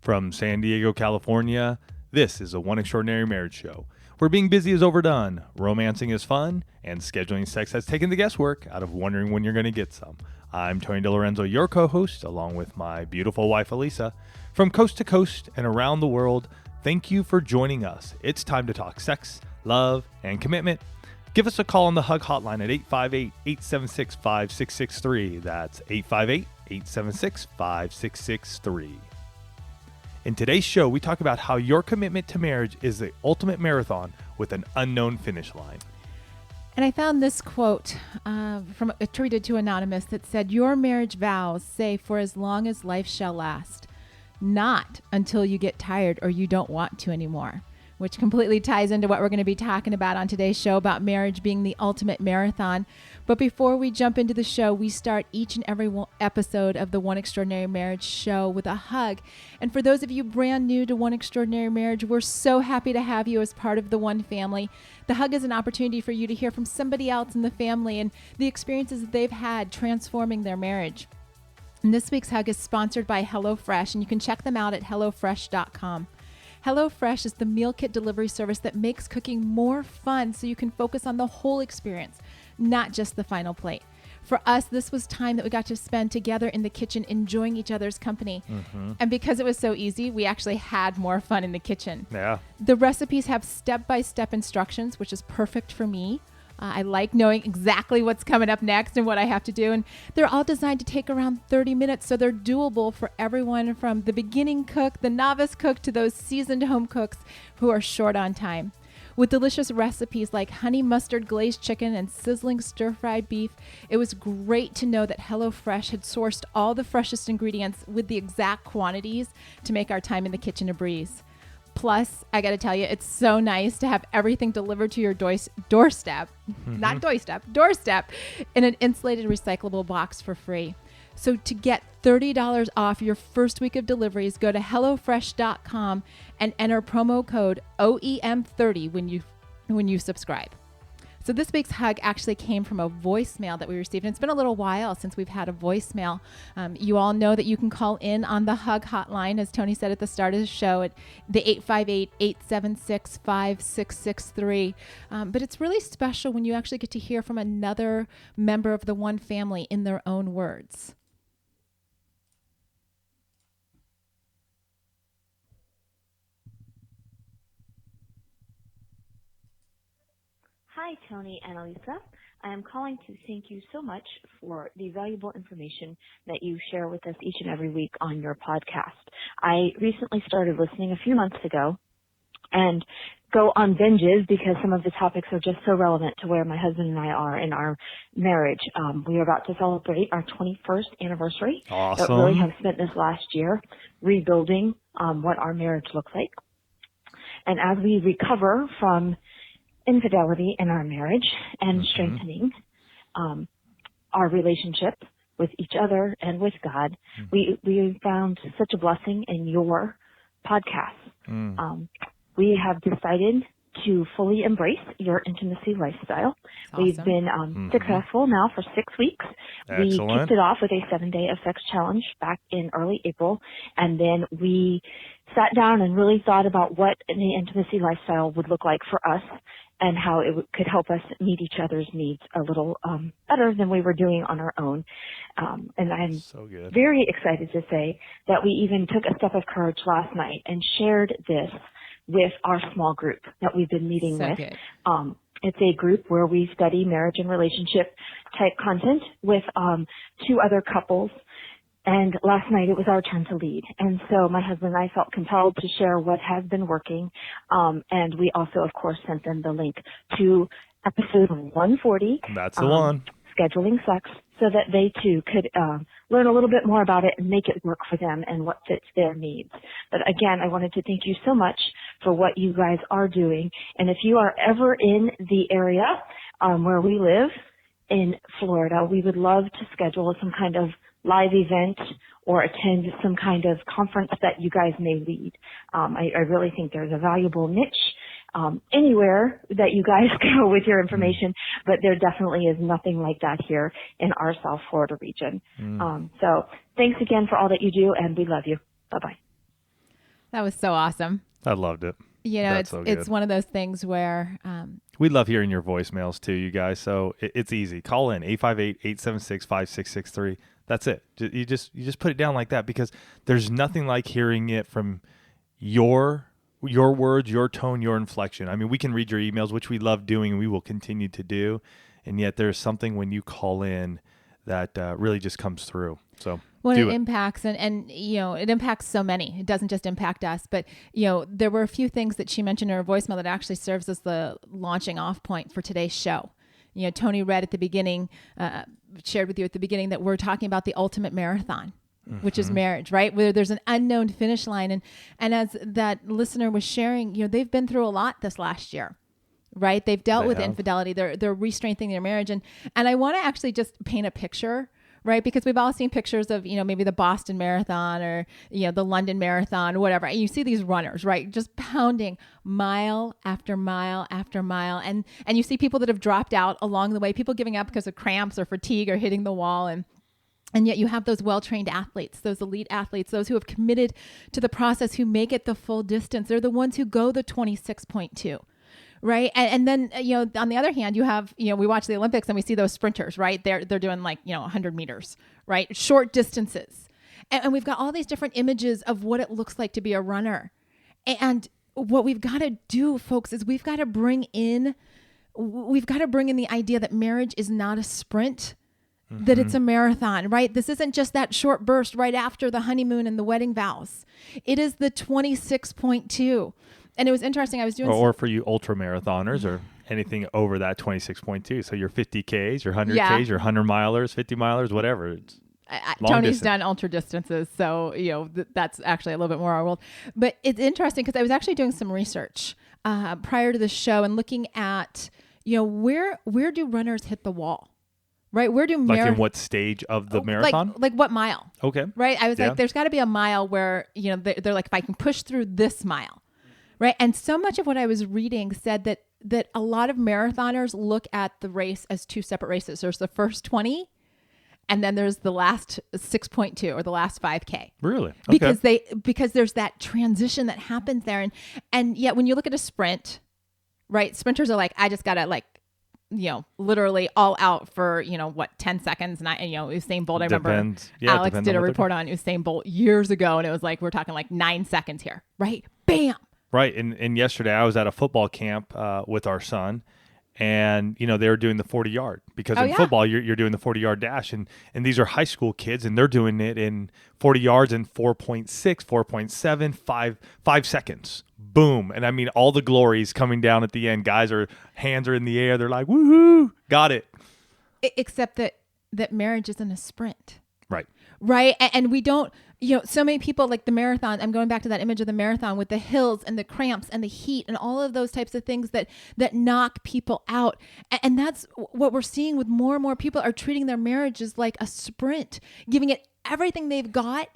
From San Diego, California, this is a One Extraordinary Marriage Show, where being busy is overdone, romancing is fun, and scheduling sex has taken the guesswork out of wondering when you're going to get some. I'm Tony DeLorenzo, your co-host, along with my beautiful wife, Elisa. From coast to coast and around the world, thank you for joining us. It's time to talk sex, love, and commitment. Give us a call on the HUG hotline at 858-876-5663. That's 858-876-5663. In today's show, we talk about how your commitment to marriage is the ultimate marathon with an unknown finish line. And I found this quote attributed to Anonymous that said, "Your marriage vows say for as long as life shall last, not until you get tired or you don't want to anymore," which completely ties into what we're going to be talking about on today's show about marriage being the ultimate marathon. But before we jump into the show, we start each and every episode of the One Extraordinary Marriage Show with a hug. And for those of you brand new to One Extraordinary Marriage, we're so happy to have you as part of the One family. The hug is an opportunity for you to hear from somebody else in the family and the experiences that they've had transforming their marriage. And this week's hug is sponsored by HelloFresh, and you can check them out at HelloFresh.com. HelloFresh is the meal kit delivery service that makes cooking more fun so you can focus on the whole experience, not just the final plate. For us, this was time that we got to spend together in the kitchen enjoying each other's company. Mm-hmm. And because it was so easy, we actually had more fun in the kitchen. Yeah. The recipes have step-by-step instructions, which is perfect for me. I like knowing exactly what's coming up next and what I have to do. And they're all designed to take around 30 minutes, so they're doable for everyone from the beginning cook, the novice cook, to those seasoned home cooks who are short on time. With delicious recipes like honey mustard glazed chicken and sizzling stir-fried beef, it was great to know that HelloFresh had sourced all the freshest ingredients with the exact quantities to make our time in the kitchen a breeze. Plus, I got to tell you, it's so nice to have everything delivered to your doorstep, not doorstep, in an insulated recyclable box for free. So to get $30 off your first week of deliveries, go to HelloFresh.com and enter promo code OEM30 when you subscribe. So this week's hug actually came from a voicemail that we received. And it's been a little while since we've had a voicemail. You all know that you can call in on the HUG hotline, as Tony said at the start of the show, at the 858-876-5663. But it's really special when you actually get to hear from another member of the One family in their own words. Hi, Tony and Elisa. I am calling to thank you so much for the valuable information that you share with us each and every week on your podcast. I recently started listening a few months ago and go on binges because some of the topics are just so relevant to where my husband and I are in our marriage. We are about to celebrate our 21st anniversary. Awesome. But really have spent this last year rebuilding what our marriage looks like. And as we recover from infidelity in our marriage and strengthening our relationship with each other and with God, we found such a blessing in your podcast. We have decided to fully embrace your intimacy lifestyle. Awesome. We've been successful now for 6 weeks. Excellent. We kicked it off with a 7-day of sex challenge back in early April, and then we sat down and really thought about what the intimacy lifestyle would look like for us and how it could help us meet each other's needs a little better than we were doing on our own. And I'm very excited to say that we even took a step of courage last night and shared this with our small group that we've been meeting with. It's a group where we study marriage and relationship type content with 2 other couples. And last night it was our turn to lead. And so my husband and I felt compelled to share what has been working. And we also, of course, sent them the link to episode 140. That's the one. Scheduling sex, so that they too could learn a little bit more about it and make it work for them and what fits their needs. But again, I wanted to thank you so much for what you guys are doing. And if you are ever in the area where we live in Florida, we would love to schedule some kind of live event or attend some kind of conference that you guys may lead. I really think there's a valuable niche anywhere that you guys go with your information, but there definitely is nothing like that here in our South Florida region. So thanks again for all that you do, and we love you. Bye-bye. That was so awesome. I loved it. It's so it's good. one of those things where We love hearing your voicemails too, you guys. So it's easy. Call in 858-876-5663. That's it. You just put it down like that, because there's nothing like hearing it from your words, your tone, your inflection. I mean, we can read your emails, which we love doing and we will continue to do. And yet there's something when you call in that really just comes through. So when it impacts and it impacts so many. It doesn't just impact us, but there were a few things that she mentioned in her voicemail that actually serves as the launching off point for today's show. Tony read at the beginning, shared with you at the beginning that we're talking about the ultimate marathon, which is marriage, right? Where there's an unknown finish line. And as that listener was sharing, they've been through a lot this last year, right? They've dealt with infidelity. They're re-strengthening their marriage. And I want to actually just paint a picture, right? Because we've all seen pictures of, maybe the Boston Marathon or, the London Marathon, whatever. And you see these runners, right? Just pounding mile after mile after mile. And you see people that have dropped out along the way, people giving up because of cramps or fatigue or hitting the wall. And yet you have those well-trained athletes, those elite athletes, those who have committed to the process, who make it the full distance. They're the ones who go the 26.2. Right. And then, on the other hand, you have, we watch the Olympics and we see those sprinters, right? They're doing 100 meters, right? Short distances. And we've got all these different images of what it looks like to be a runner. And what we've got to do, folks, is we've got to bring in the idea that marriage is not a sprint, that it's a marathon, right? This isn't just that short burst right after the honeymoon and the wedding vows. It is the 26.2. And it was interesting. I was doing or for you ultra marathoners or anything over that 26.2. So your 50Ks, your 100Ks, your 100 milers, 50 milers, whatever. It's Tony's done ultra distances. So, that's actually a little bit more our world. But it's interesting because I was actually doing some research prior to the show and looking at, where do runners hit the wall? Right? Where do in what stage of the marathon? Like what mile? Okay. Right? I was like, there's got to be a mile where, they're like, if I can push through this mile. Right. And so much of what I was reading said that a lot of marathoners look at the race as two separate races. There's the first 20 and then there's the last 6.2 or the last 5K. Really? Okay. Because there's that transition that happens there. And yet when you look at a sprint, right, sprinters are like, I just got to literally all out for, 10 seconds. And Usain Bolt, I remember Alex did a report on Usain Bolt years ago. And it was like, we're talking 9 seconds here, right? Bam. Right. And yesterday I was at a football camp with our son, and, they were doing the 40-yard because in football you're doing the 40-yard dash. And these are high school kids, and they're doing it in 40 yards in 4.6, 4.7, 5 seconds. Boom. And I mean, all the glory's coming down at the end. Hands are in the air. They're like, woohoo, got it. Except that marriage isn't a sprint. Right. Right. And we don't, so many people like the marathon. I'm going back to that image of the marathon with the hills and the cramps and the heat and all of those types of things that knock people out. And that's what we're seeing with more and more people are treating their marriages like a sprint, giving it everything they've got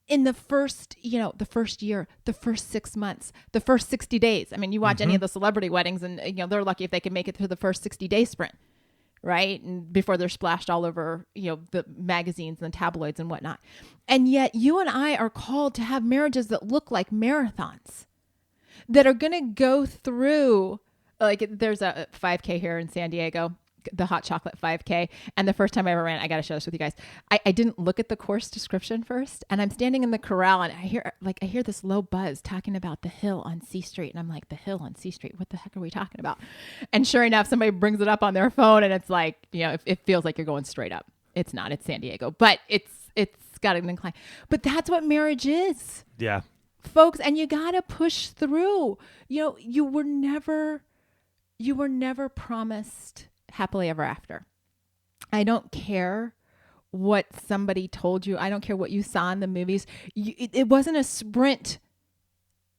in the first year, the first 6 months, the first 60 days. I mean, you watch any of the celebrity weddings and, they're lucky if they can make it through the first 60-day sprint. Right. And before they're splashed all over, the magazines and the tabloids and whatnot. And yet you and I are called to have marriages that look like marathons that are going to go through, there's a 5K here in San Diego, the hot chocolate 5K. And the first time I ever ran, I got to share this with you guys. I didn't look at the course description first, and I'm standing in the corral and I hear this low buzz talking about the hill on C Street. And I'm like, the hill on C Street, what the heck are we talking about? And sure enough, somebody brings it up on their phone and it's like, it feels like you're going straight up. It's not, it's San Diego, but it's got an incline. But that's what marriage is. Yeah. Folks, and you got to push through. You were never promised happily ever after. I don't care what somebody told you. I don't care what you saw in the movies. It wasn't a sprint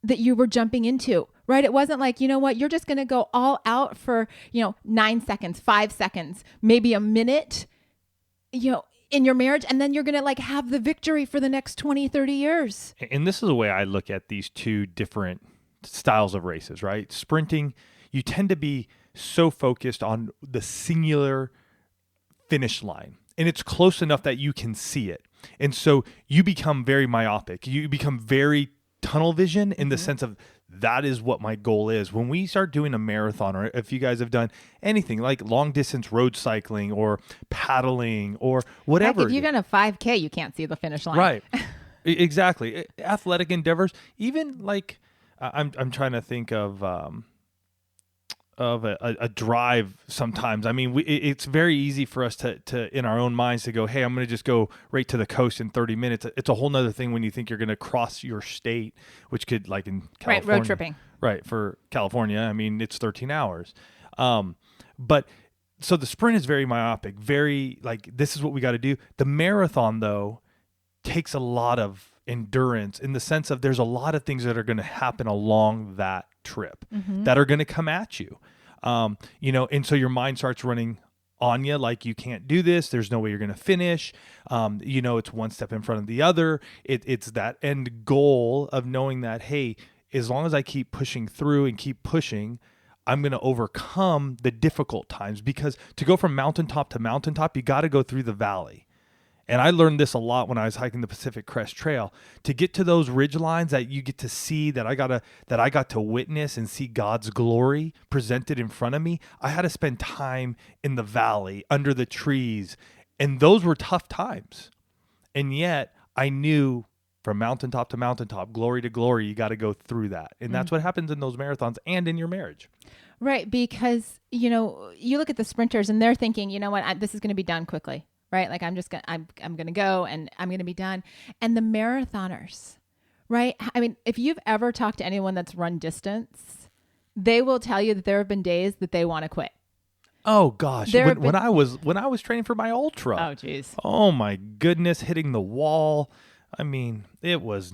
that you were jumping into, right? It wasn't like, you're just going to go all out for, 9 seconds, 5 seconds, maybe a minute, in your marriage. And then you're going to have the victory for the next 20, 30 years. And this is the way I look at these two different styles of races, right? Sprinting, you tend to be so focused on the singular finish line, and it's close enough that you can see it. And so you become very myopic. You become very tunnel vision in the sense of that is what my goal is. When we start doing a marathon, or if you guys have done anything like long distance road cycling or paddling or whatever. Heck, if you've done a 5K, you can't see the finish line. Right. Exactly. Athletic endeavors, even like I'm trying to think of a drive sometimes. I mean, it's very easy for us to in our own minds to go, hey, I'm going to just go right to the coast in 30 minutes. It's a whole nother thing when you think you're going to cross your state, which could, like in California. Right, road tripping. Right, for California, I mean, it's 13 hours. But so the sprint is very myopic, very like, this is what we got to do. The marathon, though, takes a lot of endurance in the sense of there's a lot of things that are going to happen along that trip that are going to come at you. And so your mind starts running on you like you can't do this. There's no way you're going to finish. It's one step in front of the other. It's that end goal of knowing that, hey, as long as I keep pushing through and keep pushing, I'm going to overcome the difficult times, because to go from mountaintop to mountaintop, you got to go through the valley. And I learned this a lot when I was hiking the Pacific Crest Trail. To get to those ridge lines that you get to see, that I got to witness and see God's glory presented in front of me, I had to spend time in the valley, under the trees. And those were tough times. And yet I knew from mountaintop to mountaintop, glory to glory, you got to go through that. And that's what happens in those marathons and in your marriage. Right. Because, you look at the sprinters and they're thinking, you know what, this is going to be done quickly. Right? Like I'm going to go and I'm going to be done. And the marathoners, right? I mean, if you've ever talked to anyone that's run distance, they will tell you that there have been days that they want to quit. Oh gosh. When I was training for my ultra. Oh geez. Oh my goodness. Hitting the wall. I mean, it's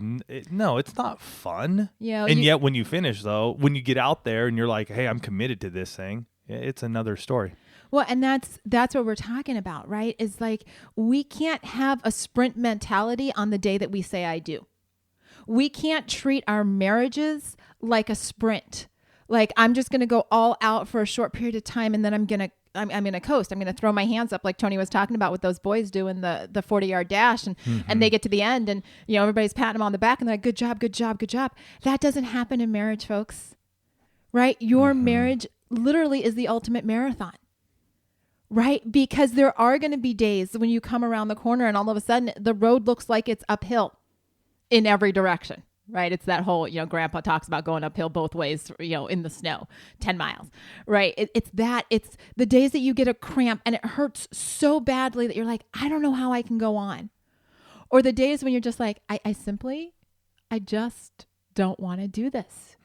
not fun. Yeah. And yet when you finish though, when you get out there and you're like, hey, I'm committed to this thing, it's another story. Well, and that's what we're talking about, right? Is like, we can't have a sprint mentality on the day that we say I do. We can't treat our marriages like a sprint. Like, I'm just going to go all out for a short period of time, and then I'm going to coast. I'm going to throw my hands up like Tony was talking about with those boys doing the 40-yard dash, and they get to the end, and everybody's patting them on the back and they're like, good job, good job, good job. That doesn't happen in marriage, folks. Right? Your marriage literally is the ultimate marathon. Right? Because there are going to be days when you come around the corner and all of a sudden the road looks like it's uphill in every direction, right? It's that whole, grandpa talks about going uphill both ways, in the snow, 10 miles, right? It's the days that you get a cramp and it hurts so badly that you're like, I don't know how I can go on. Or the days when you're just like, I just don't want to do this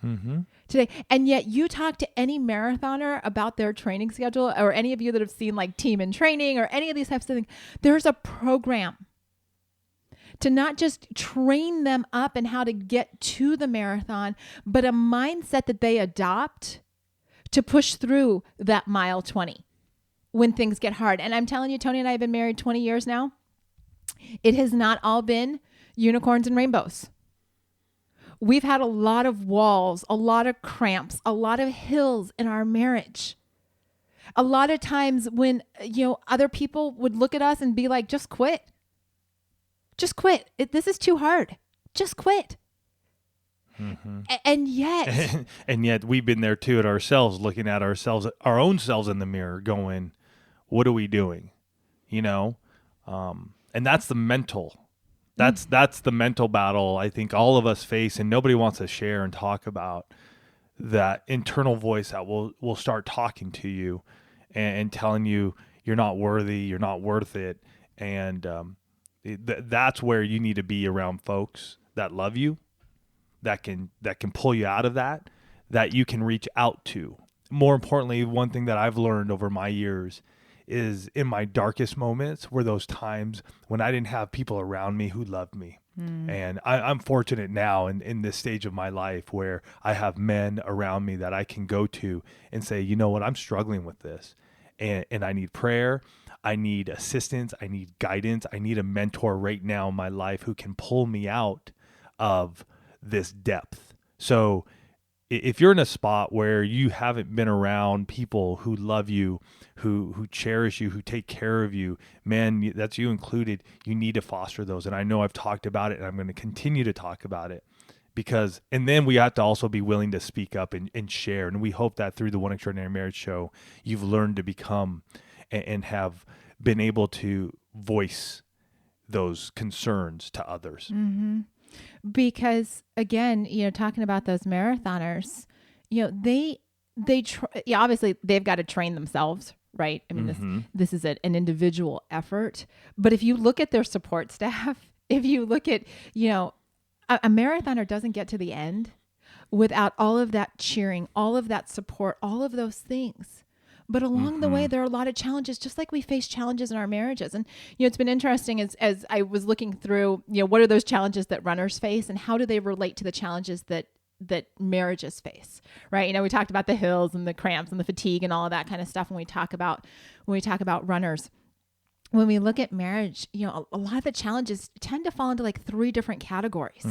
today. And yet you talk to any marathoner about their training schedule, or any of you that have seen like Team in Training or any of these types of things, there's a program to not just train them up and how to get to the marathon, but a mindset that they adopt to push through that mile 20 when things get hard. And I'm telling you, Tony and I have been married 20 years now. It has not all been unicorns and rainbows. We've had a lot of walls, a lot of cramps, a lot of hills in our marriage. A lot of times when, other people would look at us and be like, just quit. Just quit. This is too hard. Just quit. And yet. And yet we've been there too at ourselves, looking at ourselves, our own selves in the mirror going, what are we doing? And that's the mental. That's the mental battle I think all of us face, and nobody wants to share and talk about that internal voice that will start talking to you and telling you you're not worthy, you're not worth it. And that's where you need to be around folks that love you, that can pull you out of that you can reach out to. More importantly, one thing that I've learned over my years is in my darkest moments were those times when I didn't have people around me who loved me. And I'm fortunate now in this stage of my life where I have men around me that I can go to and say, you know what, I'm struggling with this. And I need prayer. I need assistance. I need guidance. I need a mentor right now in my life who can pull me out of this depth. So if you're in a spot where you haven't been around people who love you, who cherish you, who take care of you, man, that's you included, you need to foster those. And I know I've talked about it, and I'm going to continue to talk about it, because, and then we have to also be willing to speak up and share. And we hope that through the One Extraordinary Marriage show, you've learned to become and have been able to voice those concerns to others. Mm-hmm. Because again, talking about those marathoners, obviously they've got to train themselves, right? I mean, this is an individual effort. But if you look at their support staff, if you look at, a marathoner doesn't get to the end without all of that cheering, all of that support, all of those things. But along the way, there are a lot of challenges, just like we face challenges in our marriages. And, it's been interesting as I was looking through, what are those challenges that runners face and how do they relate to the challenges that marriages face, right? We talked about the hills and the cramps and the fatigue and all of that kind of stuff when we talk about runners. When we look at marriage, a lot of the challenges tend to fall into like 3 different categories,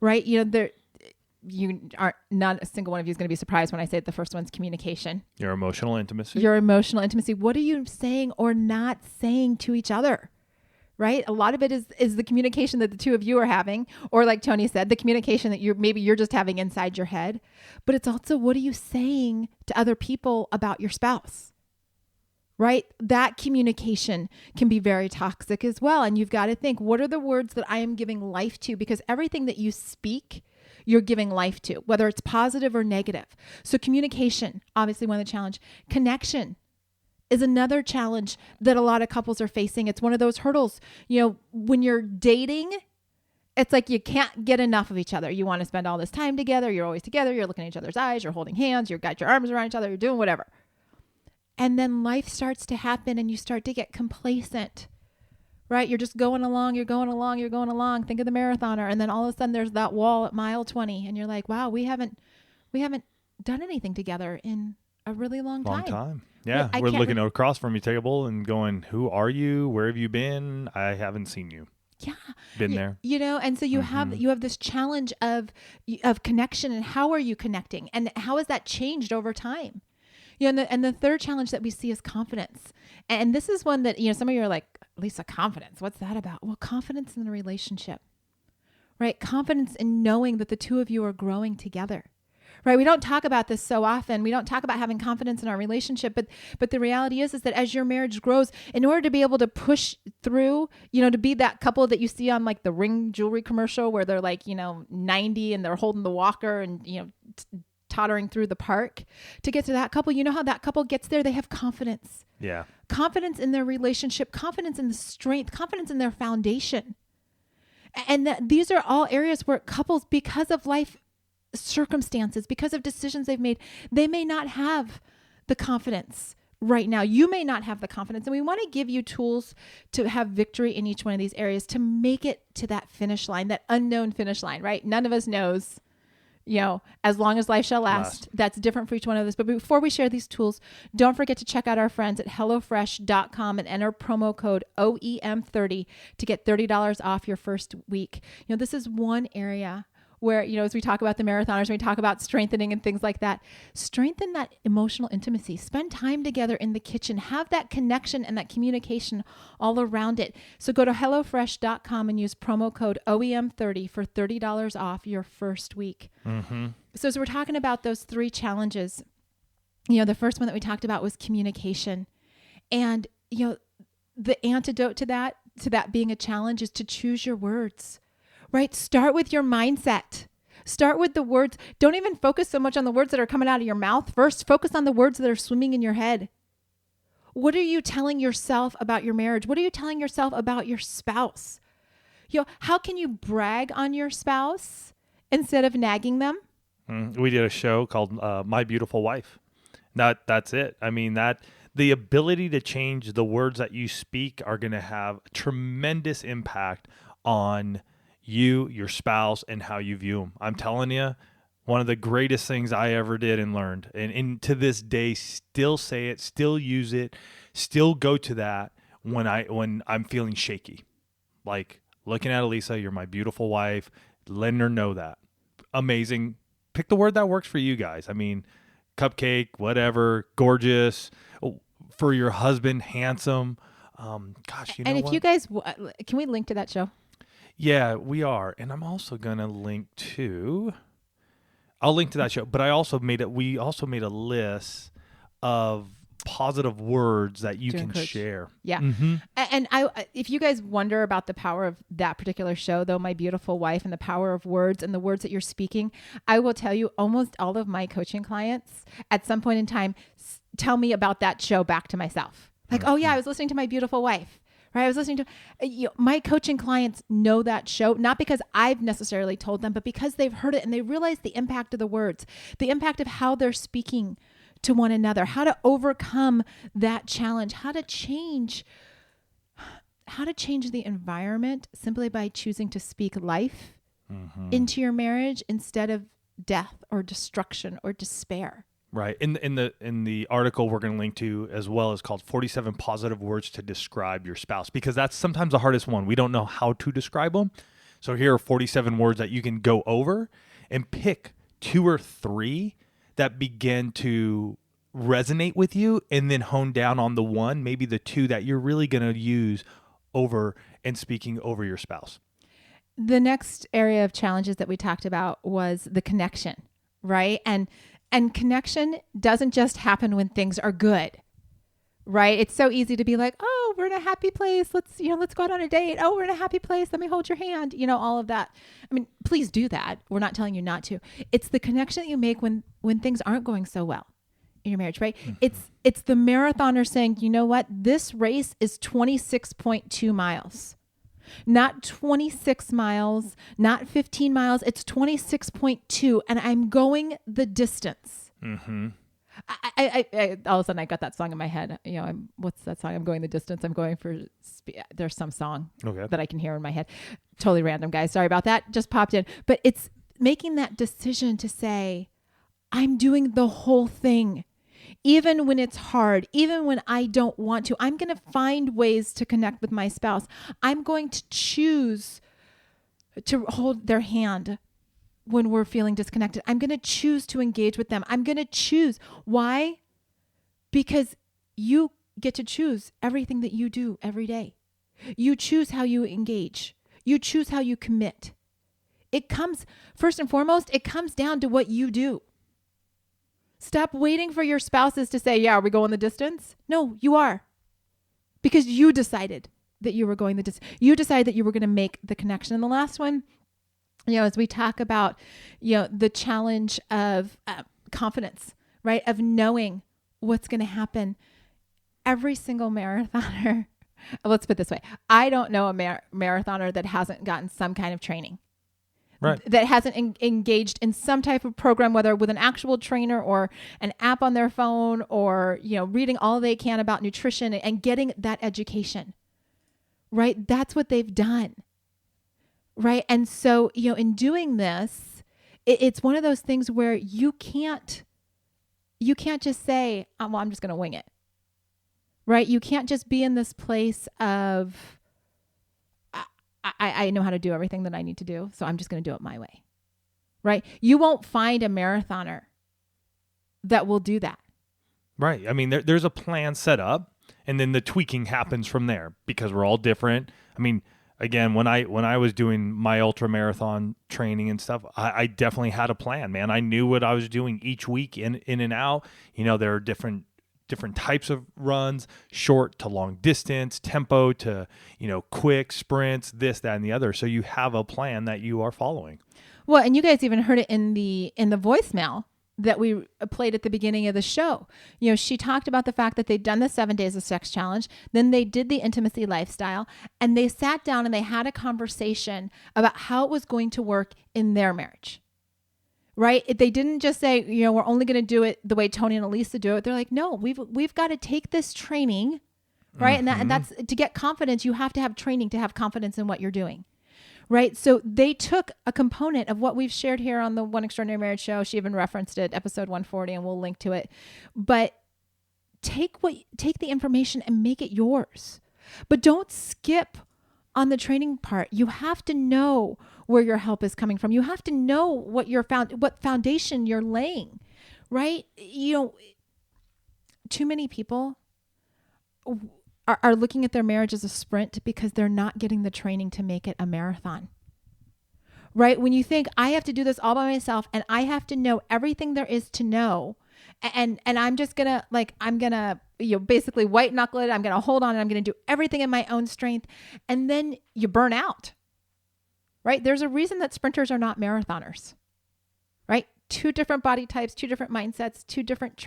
right? Not a single one of you is going to be surprised when I say that the first one's communication. Your emotional intimacy. What are you saying or not saying to each other? Right? A lot of it is the communication that the two of you are having, or like Tony said, the communication that you're just having inside your head. But it's also, what are you saying to other people about your spouse? Right? That communication can be very toxic as well. And you've got to think, what are the words that I am giving life to? Because everything that you speak, you're giving life to, whether it's positive or negative. So communication, obviously one of the challenge. Connection is another challenge that a lot of couples are facing. It's one of those hurdles. When you're dating, it's like you can't get enough of each other. You want to spend all this time together. You're always together. You're looking at each other's eyes. You're holding hands. You've got your arms around each other. You're doing whatever. And then life starts to happen and you start to get complacent, right? You're just going along. Think of the marathoner. And then all of a sudden there's that wall at mile 20 and you're like, wow, we haven't done anything together in a really long time. Yeah. We're looking across from your table and going, who are you? Where have you been? I haven't seen you. Yeah. Been there. And so you have this challenge of connection, and how are you connecting and how has that changed over time? And the third challenge that we see is confidence. And this is one that, some of you are like, Lisa, confidence, what's that about? Well, confidence in the relationship, right? Confidence in knowing that the two of you are growing together, right? We don't talk about this so often. We don't talk about having confidence in our relationship, but the reality is that as your marriage grows, in order to be able to push through, to be that couple that you see on like the Ring jewelry commercial where they're like, 90 and they're holding the walker and, tottering through the park, to get to that couple, how that couple gets there? They have confidence. Yeah. Confidence in their relationship, confidence in the strength, confidence in their foundation. And these are all areas where couples, because of life circumstances, because of decisions they've made, they may not have the confidence right now. You may not have the confidence. And we want to give you tools to have victory in each one of these areas, to make it to that finish line, that unknown finish line, right? None of us knows, as long as life shall last. That's different for each one of us. But before we share these tools, don't forget to check out our friends at HelloFresh.com and enter promo code OEM30 to get $30 off your first week. This is one area where, as we talk about the marathoners, we talk about strengthening and things like that. Strengthen that emotional intimacy. Spend time together in the kitchen. Have that connection and that communication all around it. So go to HelloFresh.com and use promo code OEM30 for $30 off your first week. So as we're talking about those 3 challenges, the first one that we talked about was communication. And, the antidote to that being a challenge is to choose your words. Right? Start with your mindset. Start with the words. Don't even focus so much on the words that are coming out of your mouth. First, focus on the words that are swimming in your head. What are you telling yourself about your marriage? What are you telling yourself about your spouse? How can you brag on your spouse instead of nagging them? We did a show called My Beautiful Wife. That's it. I mean, the ability to change the words that you speak are going to have tremendous impact on you, your spouse, and how you view them. I'm telling you, one of the greatest things I ever did and learned, and to this day, still say it, still use it, still go to that when I'm feeling shaky. Like looking at Elisa, you're my beautiful wife, letting her know that. Amazing. Pick the word that works for you guys. I mean, cupcake, whatever, gorgeous. For your husband, handsome. If you guys, can we link to that show? Yeah, we are. And I'm also going to I'll link to that show, but we also made a list of positive words that you can share. Yeah. And if you guys wonder about the power of that particular show, though, My Beautiful Wife, and the power of words and the words that you're speaking, I will tell you almost all of my coaching clients at some point in time tell me about that show back to myself. Like, oh yeah, I was listening to My Beautiful Wife. Right. I was listening to my coaching clients know that show, not because I've necessarily told them, but because they've heard it and they realize the impact of the words, the impact of how they're speaking to one another, how to overcome that challenge, how to change the environment simply by choosing to speak life into your marriage instead of death or destruction or despair. Right. In the article we're going to link to as well is called 47 Positive Words to Describe Your Spouse, because that's sometimes the hardest one. We don't know how to describe them. So here are 47 words that you can go over and pick 2 or 3 that begin to resonate with you, and then hone down on the one, maybe the 2 that you're really going to use over and speaking over your spouse. The next area of challenges that we talked about was the connection, right? And connection doesn't just happen when things are good, right? It's so easy to be like, oh, we're in a happy place. Let's go out on a date. Oh, we're in a happy place. Let me hold your hand. All of that. I mean, please do that. We're not telling you not to. It's the connection that you make when things aren't going so well in your marriage, right? Mm-hmm. It's the marathoner saying, you know what? This race is 26.2 miles. Not 26 miles, not 15 miles. It's 26.2, and I'm going the distance. Mm-hmm. I all of a sudden I got that song in my head. What's that song? I'm going the distance. I'm going for. There's some song that I can hear in my head. Totally random, guys. Sorry about that. Just popped in. But it's making that decision to say, I'm doing the whole thing. Even when it's hard, even when I don't want to, I'm going to find ways to connect with my spouse. I'm going to choose to hold their hand when we're feeling disconnected. I'm going to choose to engage with them. I'm going to choose. Why? Because you get to choose everything that you do every day. You choose how you engage. You choose how you commit. It comes, first and foremost, it comes down to what you do. Stop waiting for your spouses to say, yeah, are we going the distance? No, you are. Because you decided that you were going the distance. You decided that you were going to make the connection. And the last one, as we talk about, the challenge of confidence, right? Of knowing what's going to happen. Every single marathoner, let's put it this way. I don't know a marathoner that hasn't gotten some kind of training. Right. That hasn't engaged in some type of program, whether with an actual trainer or an app on their phone, or, reading all they can about nutrition and getting that education, right? That's what they've done. Right. And so, in doing this, it's one of those things where you can't just say, well, I'm just going to wing it. Right. You can't just be in this place of, I know how to do everything that I need to do, so I'm just going to do it my way, right? You won't find a marathoner that will do that. Right. I mean, there's a plan set up, and then the tweaking happens from there because we're all different. I mean, again, when I was doing my ultra marathon training and stuff, I definitely had a plan, man. I knew what I was doing each week in and out. There are different types of runs, short to long distance, tempo to, quick sprints, this, that, and the other. So you have a plan that you are following. Well, and you guys even heard it in the voicemail that we played at the beginning of the show. She talked about the fact that they'd done the 7 days of sex challenge. Then they did the intimacy lifestyle, and they sat down and they had a conversation about how it was going to work in their marriage. Right? They didn't just say, we're only going to do it the way Tony and Elisa do it. They're like, no, we've got to take this training, right? Mm-hmm. And that's to get confidence. You have to have training to have confidence in what you're doing, right? So they took a component of what we've shared here on the One Extraordinary Marriage Show. She even referenced it, episode 140, and we'll link to it. But take the information and make it yours. But don't skip on the training part. You have to know where your help is coming from. You have to know what foundation you're laying, right? Too many people, are looking at their marriage as a sprint because they're not getting the training to make it a marathon. Right? When you think, I have to do this all by myself and I have to know everything there is to know, and I'm just gonna basically white knuckle it. I'm gonna hold on and I'm gonna do everything in my own strength, and then you burn out. Right? There's a reason that sprinters are not marathoners. Right? 2 different body types, 2 different mindsets, 2 different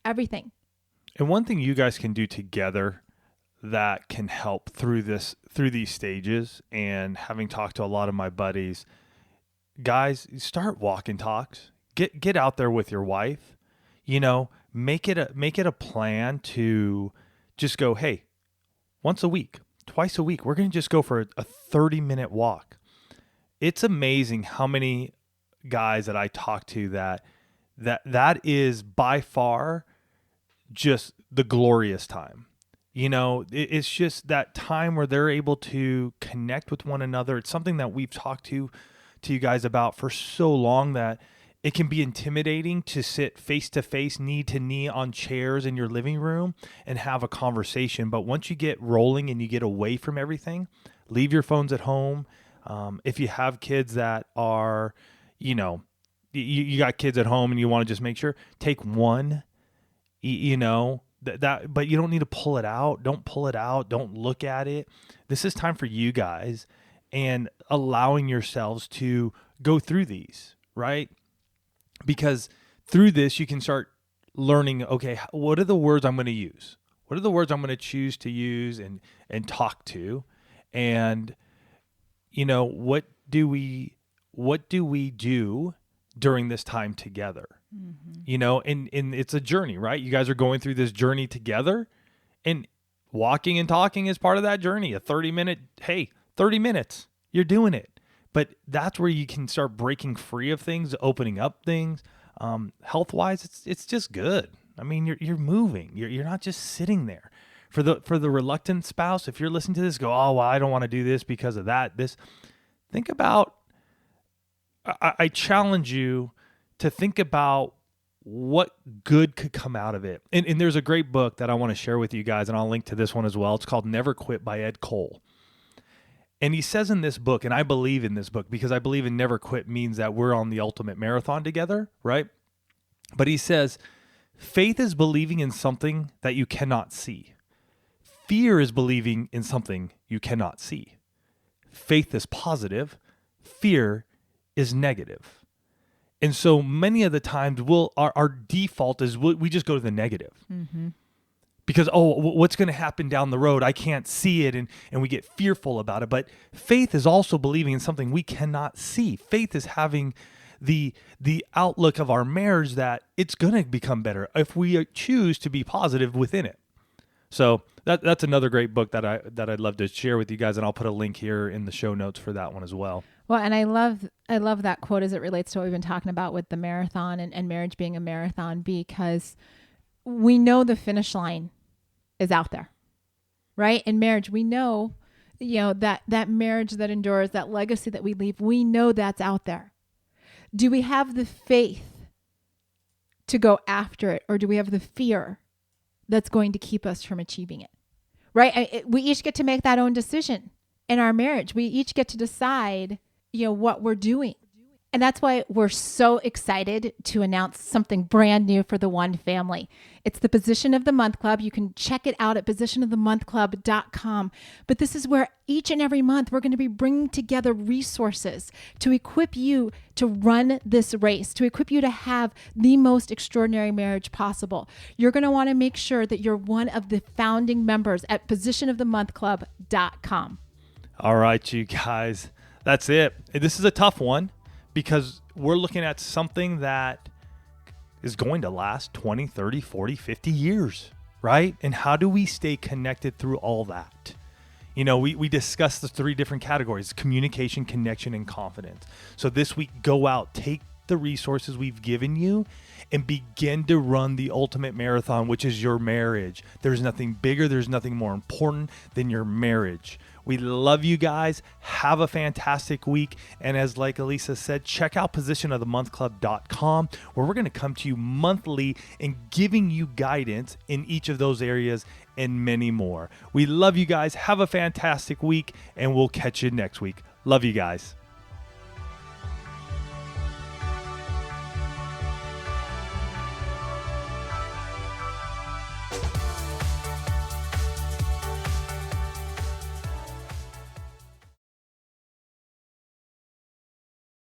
everything. And one thing you guys can do together that can help through these stages, and having talked to a lot of my buddies, guys, start walking talks. Get out there with your wife. Make it a plan to just go, hey, once a week, twice a week, we're going to just go for a 30-minute walk. It's amazing how many guys that I talk to that is by far just the glorious time. It's just that time where they're able to connect with one another. It's something that we've talked to you guys about for so long that it can be intimidating to sit face to face, knee to knee on chairs in your living room and have a conversation. But once you get rolling and you get away from everything, leave your phones at home. If you have kids that are, you got kids at home and you want to just make sure, take one, but you don't need to pull it out. Don't pull it out. Don't look at it. This is time for you guys and allowing yourselves to go through these, right? Because through this, you can start learning, okay, what are the words I'm going to use? What are the words I'm going to choose to use and talk to? And, what do we do during this time together? Mm-hmm. And it's a journey, right? You guys are going through this journey together, and walking and talking is part of that journey. 30 minutes, you're doing it. But that's where you can start breaking free of things, opening up things. Health-wise, it's just good. I mean, you're moving. You're not just sitting there. For the reluctant spouse, if you're listening to this, go, oh, well, I don't want to do this because of that. Think about. I challenge you to think about what good could come out of it. And there's a great book that I want to share with you guys, and I'll link to this one as well. It's called Never Quit by Ed Cole. And he says in this book, and I believe in this book because I believe in never quit means that we're on the ultimate marathon together, right? But he says, faith is believing in something that you cannot see. Fear is believing in something you cannot see. Faith is positive. Fear is negative. And so many of the times our default is we just go to the negative. Mm-hmm. Because, what's going to happen down the road? I can't see it, and we get fearful about it. But faith is also believing in something we cannot see. Faith is having the outlook of our marriage that it's going to become better if we choose to be positive within it. So that's another great book that I'd love to share with you guys, and I'll put a link here in the show notes for that one as well. Well, and I love that quote as it relates to what we've been talking about with the marathon and marriage being a marathon, because we know the finish line is out there, right? In marriage, we know, that marriage that endures, that legacy that we leave, we know that's out there. Do we have the faith to go after it, or do we have the fear that's going to keep us from achieving it, right? We each get to make that own decision in our marriage. We each get to decide, what we're doing. And that's why we're so excited to announce something brand new for the One family. It's the Position of the Month Club. You can check it out at positionofthemonthclub.com. But this is where each and every month we're going to be bringing together resources to equip you to run this race, to equip you to have the most extraordinary marriage possible. You're going to want to make sure that you're one of the founding members at positionofthemonthclub.com. All right, you guys, that's it. This is a tough one, because we're looking at something that is going to last 20, 30, 40, 50 years, right? And how do we stay connected through all that? We discussed the 3 different categories: communication, connection, and confidence. So this week, go out, take the resources we've given you, and begin to run the ultimate marathon, which is your marriage. There's nothing bigger, there's nothing more important than your marriage. We love you guys. Have a fantastic week. And as like Elisa said, check out positionofthemonthclub.com, where we're going to come to you monthly and giving you guidance in each of those areas and many more. We love you guys. Have a fantastic week, and we'll catch you next week. Love you guys.